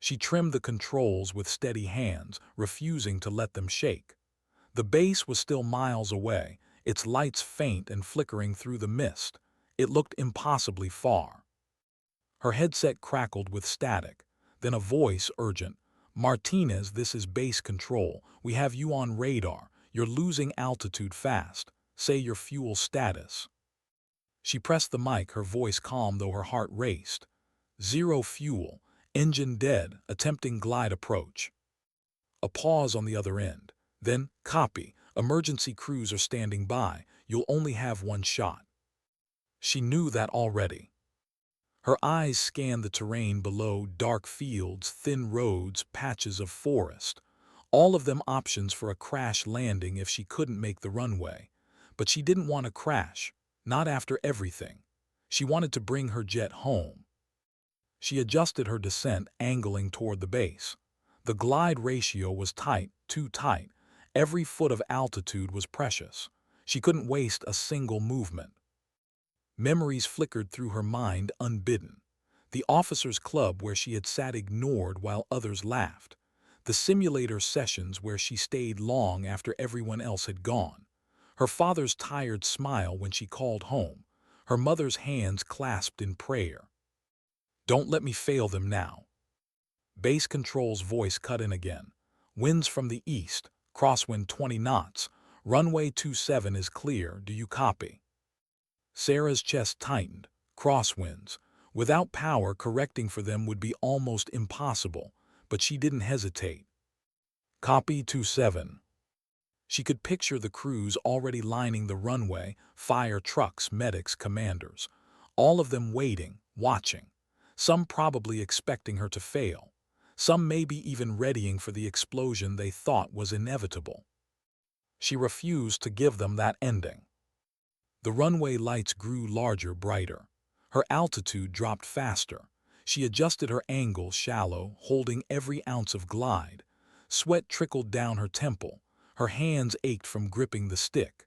She trimmed the controls with steady hands, refusing to let them shake. The base was still miles away, its lights faint and flickering through the mist. It looked impossibly far. Her headset crackled with static. Then a voice, urgent. Martinez, this is base control. We have you on radar. You're losing altitude fast. Say your fuel status. She pressed the mic, her voice calm though her heart raced. Zero fuel. Engine dead. Attempting glide approach. A pause on the other end. Then, copy. Emergency crews are standing by. You'll only have one shot. She knew that already. Her eyes scanned the terrain below: dark fields, thin roads, patches of forest. All of them options for a crash landing if she couldn't make the runway. But she didn't want to crash, not after everything. She wanted to bring her jet home. She adjusted her descent, angling toward the base. The glide ratio was tight, too tight. Every foot of altitude was precious. She couldn't waste a single movement. Memories flickered through her mind unbidden. The officers' club where she had sat ignored while others laughed. The simulator sessions where she stayed long after everyone else had gone. Her father's tired smile when she called home. Her mother's hands clasped in prayer. "Don't let me fail them now." Base Control's voice cut in again. "Winds from the east, crosswind 20 knots. Runway 27 is clear. Do you copy?" Sarah's chest tightened. Crosswinds. Without power, correcting for them would be almost impossible, but she didn't hesitate. "Copy 27. She could picture the crews already lining the runway, fire trucks, medics, commanders. All of them waiting, watching. Some probably expecting her to fail. Some maybe even readying for the explosion they thought was inevitable. She refused to give them that ending. The runway lights grew larger, brighter. Her altitude dropped faster. She adjusted her angle, shallow, holding every ounce of glide. Sweat trickled down her temple. Her hands ached from gripping the stick.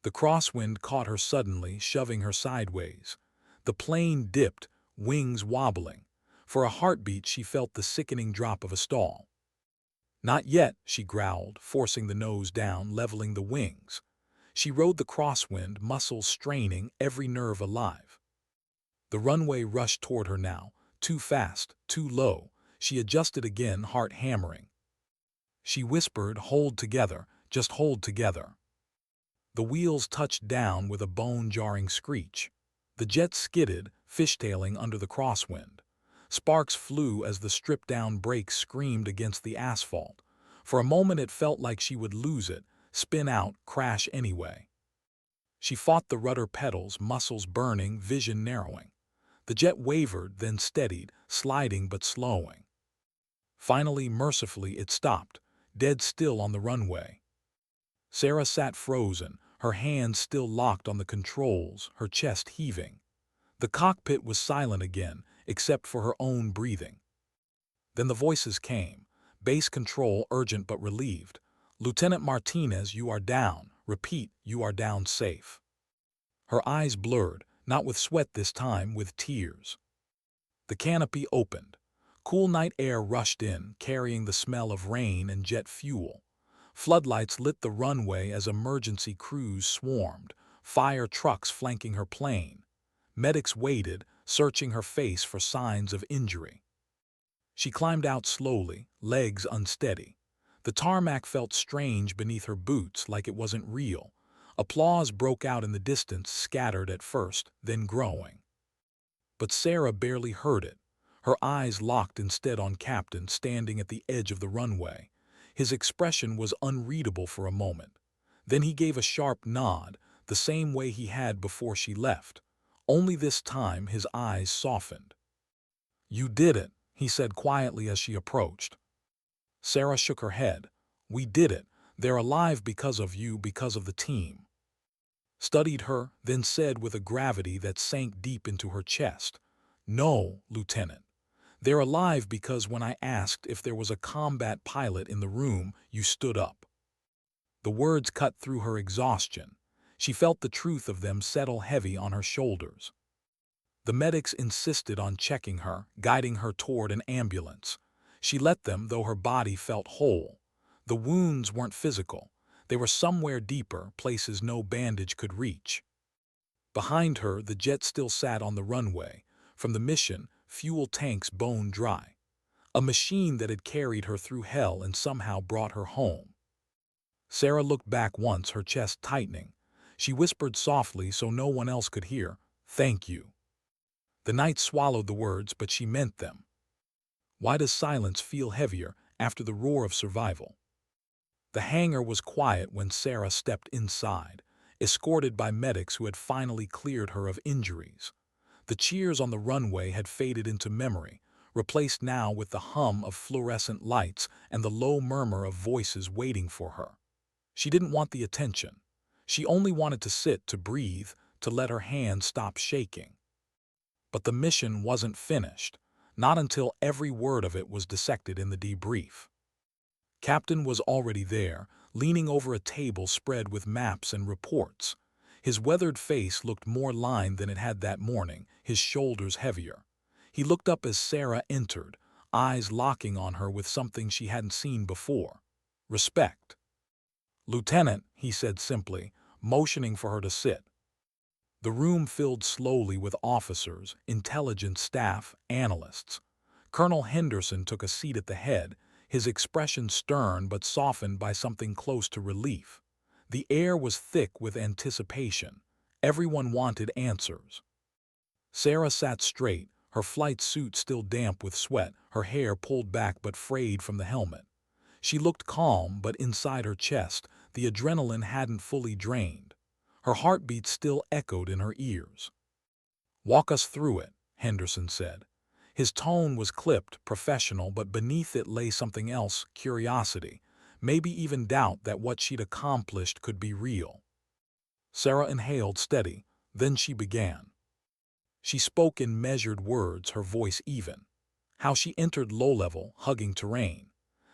The crosswind caught her suddenly, shoving her sideways. The plane dipped, wings wobbling. For a heartbeat, she felt the sickening drop of a stall. "Not yet," she growled, forcing the nose down, leveling the wings. She rode the crosswind, muscles straining, every nerve alive. The runway rushed toward her now, too fast, too low. She adjusted again, heart hammering. She whispered, "Hold together, just hold together." The wheels touched down with a bone-jarring screech. The jet skidded, fishtailing under the crosswind. Sparks flew as the stripped-down brakes screamed against the asphalt. For a moment it felt like she would lose it, spin out, crash anyway. She fought the rudder pedals, muscles burning, vision narrowing. The jet wavered, then steadied, sliding but slowing. Finally, mercifully, it stopped, dead still on the runway. Sarah sat frozen, her hands still locked on the controls, her chest heaving. The cockpit was silent again, except for her own breathing. Then the voices came. Base Control, urgent but relieved. "Lieutenant Martinez, you are down. Repeat, you are down safe." Her eyes blurred, not with sweat this time, with tears. The canopy opened. Cool night air rushed in, carrying the smell of rain and jet fuel. Floodlights lit the runway as emergency crews swarmed, fire trucks flanking her plane. Medics waited, searching her face for signs of injury. She climbed out slowly, legs unsteady. The tarmac felt strange beneath her boots, like it wasn't real. Applause broke out in the distance, scattered at first, then growing. But Sarah barely heard it. Her eyes locked instead on Captain, standing at the edge of the runway. His expression was unreadable for a moment. Then he gave a sharp nod, the same way he had before she left. Only this time his eyes softened. "You did it," he said quietly as she approached. Sarah shook her head. "We did it. They're alive because of you, because of the team." Studied her, then said with a gravity that sank deep into her chest, "No, Lieutenant. They're alive because when I asked if there was a combat pilot in the room, you stood up." The words cut through her exhaustion. She felt the truth of them settle heavy on her shoulders. The medics insisted on checking her, guiding her toward an ambulance. She let them, though her body felt whole. The wounds weren't physical. They were somewhere deeper, places no bandage could reach. Behind her, the jet still sat on the runway. From the mission, fuel tanks bone dry. A machine that had carried her through hell and somehow brought her home. Sarah looked back once, her chest tightening. She whispered softly so no one else could hear, "Thank you." The night swallowed the words, but she meant them. Why does silence feel heavier after the roar of survival? The hangar was quiet when Sarah stepped inside, escorted by medics who had finally cleared her of injuries. The cheers on the runway had faded into memory, replaced now with the hum of fluorescent lights and the low murmur of voices waiting for her. She didn't want the attention. She only wanted to sit, to breathe, to let her hands stop shaking. But the mission wasn't finished, not until every word of it was dissected in the debrief. Captain was already there, leaning over a table spread with maps and reports. His weathered face looked more lined than it had that morning, his shoulders heavier. He looked up as Sarah entered, eyes locking on her with something she hadn't seen before. Respect. "Lieutenant," he said simply, motioning for her to sit. The room filled slowly with officers, intelligence staff, analysts. Colonel Henderson took a seat at the head, his expression stern but softened by something close to relief. The air was thick with anticipation. Everyone wanted answers. Sarah sat straight, her flight suit still damp with sweat, her hair pulled back but frayed from the helmet. She looked calm, but inside her chest, the adrenaline hadn't fully drained. Her heartbeat still echoed in her ears. "Walk us through it," Henderson said. His tone was clipped, professional, but beneath it lay something else, curiosity, maybe even doubt that what she'd accomplished could be real. Sarah inhaled steady, then she began. She spoke in measured words, her voice even. How she entered low-level, hugging terrain.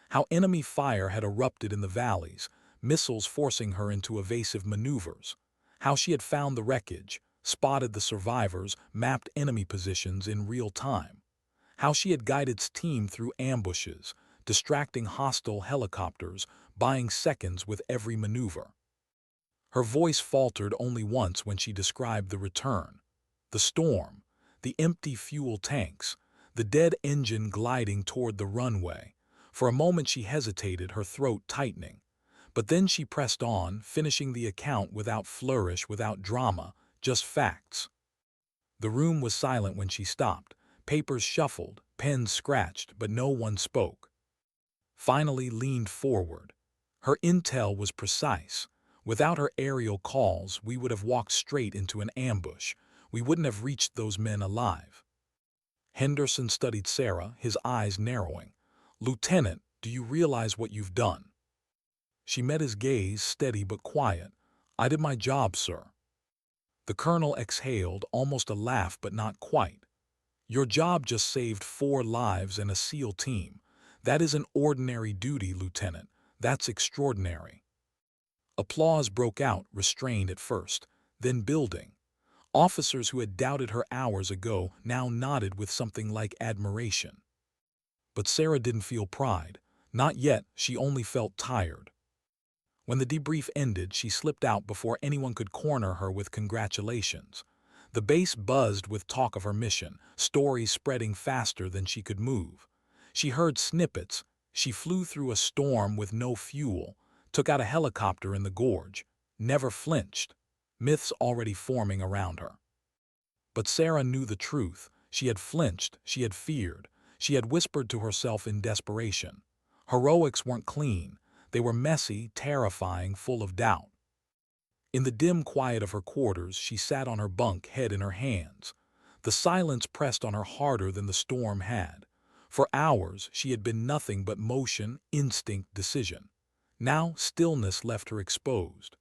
How enemy fire had erupted in the valleys, missiles forcing her into evasive maneuvers. How she had found the wreckage, spotted the survivors, mapped enemy positions in real time. How she had guided its team through ambushes, distracting hostile helicopters, buying seconds with every maneuver. Her voice faltered only once when she described the return. The storm, the empty fuel tanks, the dead engine gliding toward the runway. For a moment she hesitated, her throat tightening. But then she pressed on, finishing the account without flourish, without drama, just facts. The room was silent when she stopped. Papers shuffled, pens scratched, but no one spoke. Finally leaned forward. Her intel was precise. Without her aerial calls, we would have walked straight into an ambush. We wouldn't have reached those men alive. Henderson studied Sarah, his eyes narrowing. "Lieutenant, do you realize what you've done?" She met his gaze, steady but quiet. "I did my job, sir." The colonel exhaled, almost a laugh but not quite. "Your job just saved 4 lives and a SEAL team. That isn't ordinary duty, Lieutenant. That's extraordinary." Applause broke out, restrained at first, then building. Officers who had doubted her hours ago now nodded with something like admiration. But Sarah didn't feel pride. Not yet, she only felt tired. When the debrief ended, she slipped out before anyone could corner her with congratulations. The base buzzed with talk of her mission, stories spreading faster than she could move. She heard snippets. She flew through a storm with no fuel, took out a helicopter in the gorge, never flinched. Myths already forming around her. But Sarah knew the truth. She had flinched, she had feared, she had whispered to herself in desperation. Heroics weren't clean. They were messy, terrifying, full of doubt. In the dim quiet of her quarters, she sat on her bunk, head in her hands. The silence pressed on her harder than the storm had. For hours, she had been nothing but motion, instinct, decision. Now, stillness left her exposed.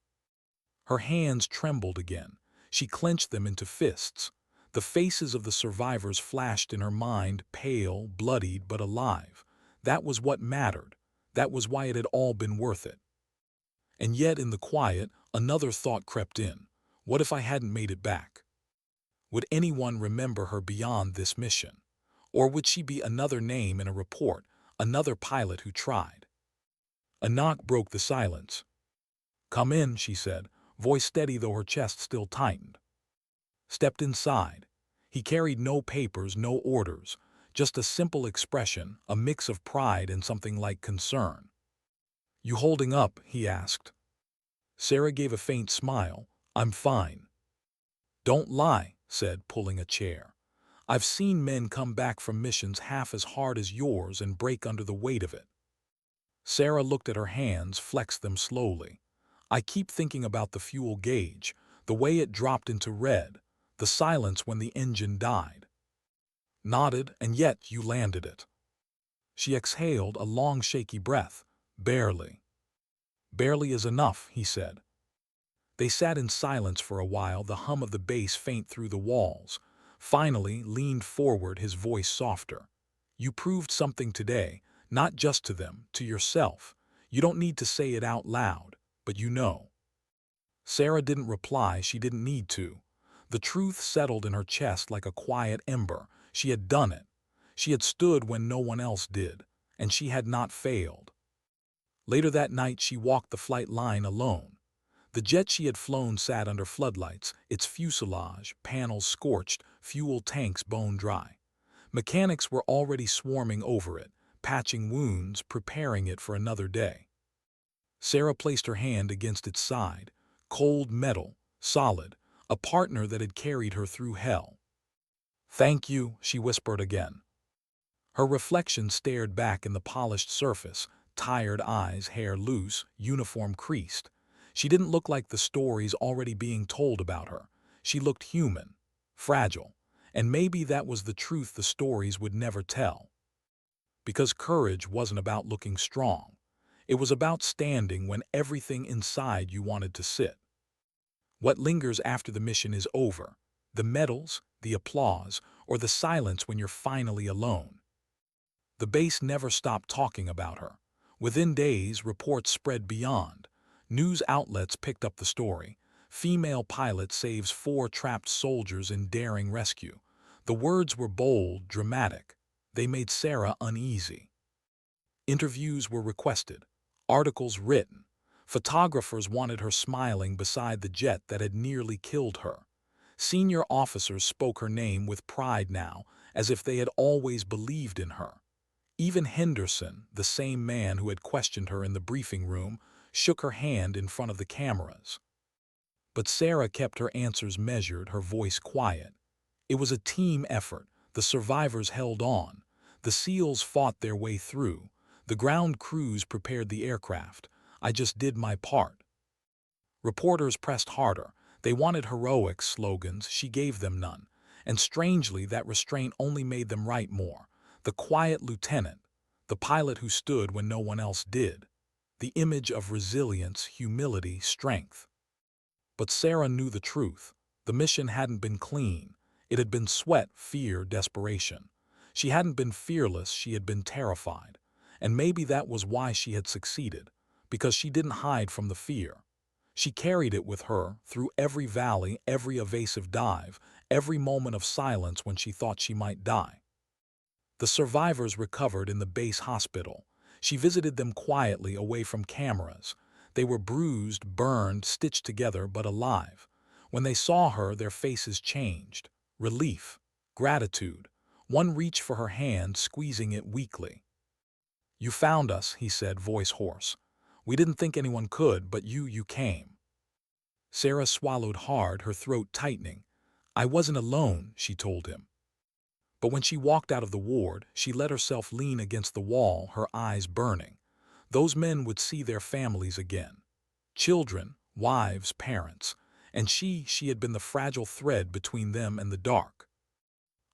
Her hands trembled again. She clenched them into fists. The faces of the survivors flashed in her mind, pale, bloodied, but alive. That was what mattered. That was why it had all been worth it. And yet, in the quiet, another thought crept in. What if I hadn't made it back? Would anyone remember her beyond this mission? Or would she be another name in a report, another pilot who tried? A knock broke the silence. "Come in," she said, voice steady though her chest still tightened. Stepped inside. He carried no papers, no orders, just a simple expression, a mix of pride and something like concern. "You holding up?" he asked. Sarah gave a faint smile. "I'm fine." "Don't lie," said, pulling a chair. "I've seen men come back from missions half as hard as yours and break under the weight of it." Sarah looked at her hands, flexed them slowly. "I keep thinking about the fuel gauge, the way it dropped into red, The silence when the engine died. Nodded, and yet you landed it. She exhaled a long shaky breath. Barely. Barely is enough, he said. They sat in silence for a while, the hum of the bass faint through the walls. Finally, leaned forward, his voice softer. You proved something today, not just to them, to yourself. You don't need to say it out loud, but you know. Sarah didn't reply, she didn't need to. The truth settled in her chest like a quiet ember. She had done it. She had stood when no one else did, and she had not failed. Later that night she walked the flight line alone. The jet she had flown sat under floodlights, its fuselage, panels scorched, fuel tanks bone dry. Mechanics were already swarming over it, patching wounds, preparing it for another day. Sarah placed her hand against its side, cold metal, solid, a partner that had carried her through hell. "Thank you," she whispered again. Her reflection stared back in the polished surface, tired eyes, hair loose, uniform creased. She didn't look like the stories already being told about her. She looked human, fragile, and maybe that was the truth the stories would never tell. Because courage wasn't about looking strong. It was about standing when everything inside you wanted to sit. What lingers after the mission is over? The medals, the applause, or the silence when you're finally alone? The base never stopped talking about her. Within days, reports spread beyond. News outlets picked up the story. Female pilot saves 4 trapped soldiers in daring rescue. The words were bold, dramatic. They made Sarah uneasy. Interviews were requested. Articles written. Photographers wanted her smiling beside the jet that had nearly killed her. Senior officers spoke her name with pride now, as if they had always believed in her. Even Henderson, the same man who had questioned her in the briefing room, shook her hand in front of the cameras. But Sarah kept her answers measured, her voice quiet. It was a team effort. The survivors held on. The SEALs fought their way through. The ground crews prepared the aircraft. I just did my part. Reporters pressed harder. They wanted heroic slogans. She gave them none. And strangely, that restraint only made them write more. The quiet lieutenant, the pilot who stood when no one else did. The image of resilience, humility, strength. But Sarah knew the truth. The mission hadn't been clean. It had been sweat, fear, desperation. She hadn't been fearless, she had been terrified. And maybe that was why she had succeeded, because she didn't hide from the fear. She carried it with her through every valley, every evasive dive, every moment of silence when she thought she might die. The survivors recovered in the base hospital. She visited them quietly, away from cameras. They were bruised, burned, stitched together, but alive. When they saw her, their faces changed. Relief, gratitude. One reached for her hand, squeezing it weakly. "You found us," he said, voice hoarse. "We didn't think anyone could, but you came." Sarah swallowed hard, her throat tightening. "I wasn't alone," she told him. But when she walked out of the ward, she let herself lean against the wall, her eyes burning. Those men would see their families again. Children, wives, parents. And she had been the fragile thread between them and the dark.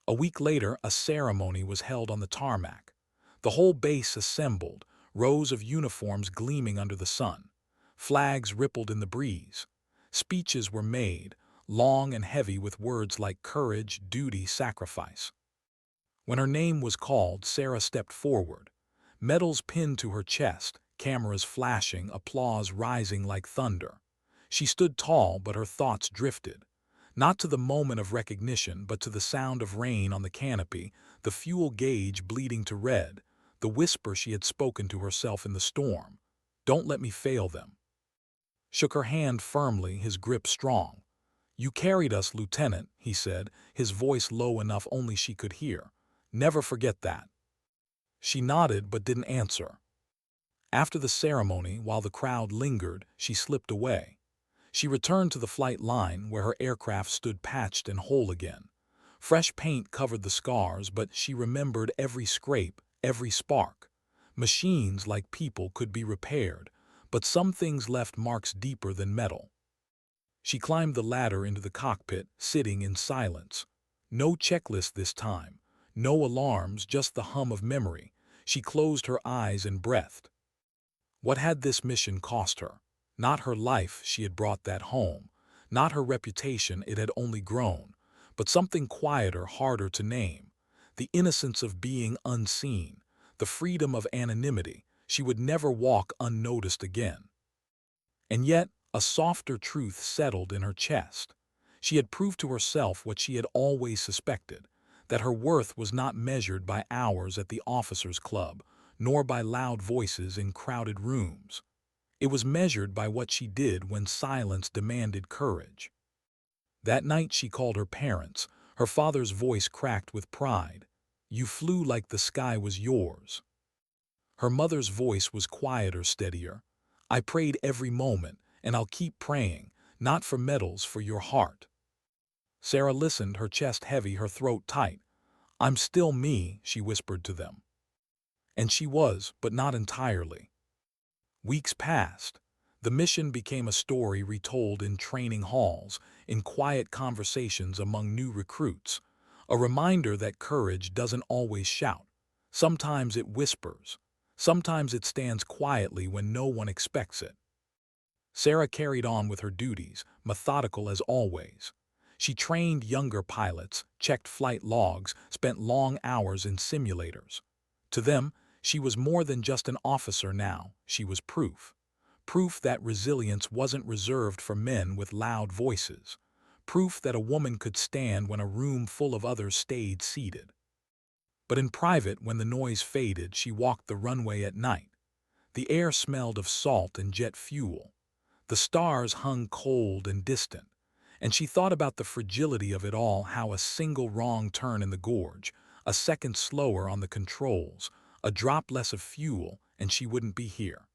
A week later, a ceremony was held on the tarmac. The whole base assembled, rows of uniforms gleaming under the sun. Flags rippled in the breeze. Speeches were made, long and heavy with words like courage, duty, sacrifice. When her name was called, Sarah stepped forward. Medals pinned to her chest, cameras flashing, applause rising like thunder. She stood tall, but her thoughts drifted. Not to the moment of recognition, but to the sound of rain on the canopy, the fuel gauge bleeding to red, the whisper she had spoken to herself in the storm. "Don't let me fail them." Shook her hand firmly, his grip strong. "You carried us, Lieutenant," he said, his voice low enough only she could hear. "Never forget that." She nodded but didn't answer. After the ceremony, while the crowd lingered, she slipped away. She returned to the flight line where her aircraft stood patched and whole again. Fresh paint covered the scars, but she remembered every scrape, every spark. Machines, like people, could be repaired, but some things left marks deeper than metal. She climbed the ladder into the cockpit, sitting in silence. No checklist this time. No alarms, just the hum of memory. She closed her eyes and breathed. What had this mission cost her? Not her life, she had brought that home. Not her reputation, it had only grown. But something quieter, harder to name. The innocence of being unseen. The freedom of anonymity. She would never walk unnoticed again. And yet, a softer truth settled in her chest. She had proved to herself what she had always suspected, that her worth was not measured by hours at the officers' club, nor by loud voices in crowded rooms. It was measured by what she did when silence demanded courage. That night she called her parents, her father's voice cracked with pride. "You flew like the sky was yours." Her mother's voice was quieter, steadier. "I prayed every moment, and I'll keep praying, not for medals, for your heart." Sarah listened, her chest heavy, her throat tight. "I'm still me," she whispered to them. And she was, but not entirely. Weeks passed. The mission became a story retold in training halls, in quiet conversations among new recruits. A reminder that courage doesn't always shout. Sometimes it whispers. Sometimes it stands quietly when no one expects it. Sarah carried on with her duties, methodical as always. She trained younger pilots, checked flight logs, spent long hours in simulators. To them, she was more than just an officer now, she was proof. Proof that resilience wasn't reserved for men with loud voices. Proof that a woman could stand when a room full of others stayed seated. But in private, when the noise faded, she walked the runway at night. The air smelled of salt and jet fuel. The stars hung cold and distant. And she thought about the fragility of it all, how a single wrong turn in the gorge, a second slower on the controls, a drop less of fuel, and she wouldn't be here.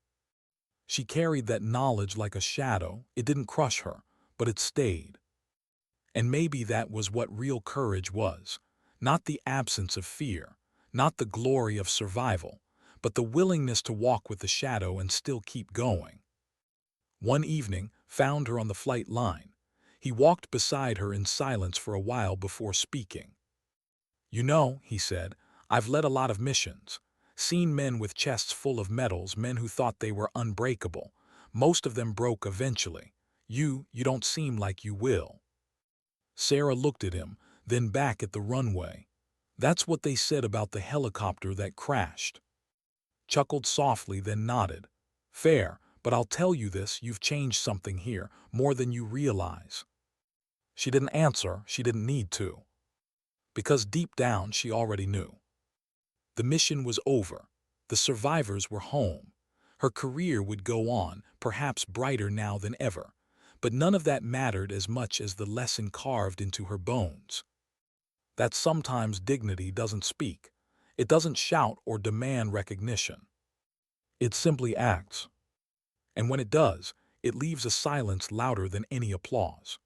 She carried that knowledge like a shadow. It didn't crush her, but it stayed. And maybe that was what real courage was. Not the absence of fear, not the glory of survival, but the willingness to walk with the shadow and still keep going. One evening, found her on the flight line. He walked beside her in silence for a while before speaking. "You know," he said, "I've led a lot of missions. Seen men with chests full of medals, men who thought they were unbreakable. Most of them broke eventually. You don't seem like you will." Sarah looked at him, then back at the runway. "That's what they said about the helicopter that crashed." Chuckled softly, then nodded. "Fair, but I'll tell you this, you've changed something here, more than you realize." She didn't answer, she didn't need to. Because deep down she already knew. The mission was over. The survivors were home. Her career would go on, perhaps brighter now than ever. But none of that mattered as much as the lesson carved into her bones. That sometimes dignity doesn't speak. It doesn't shout or demand recognition. It simply acts. And when it does, it leaves a silence louder than any applause.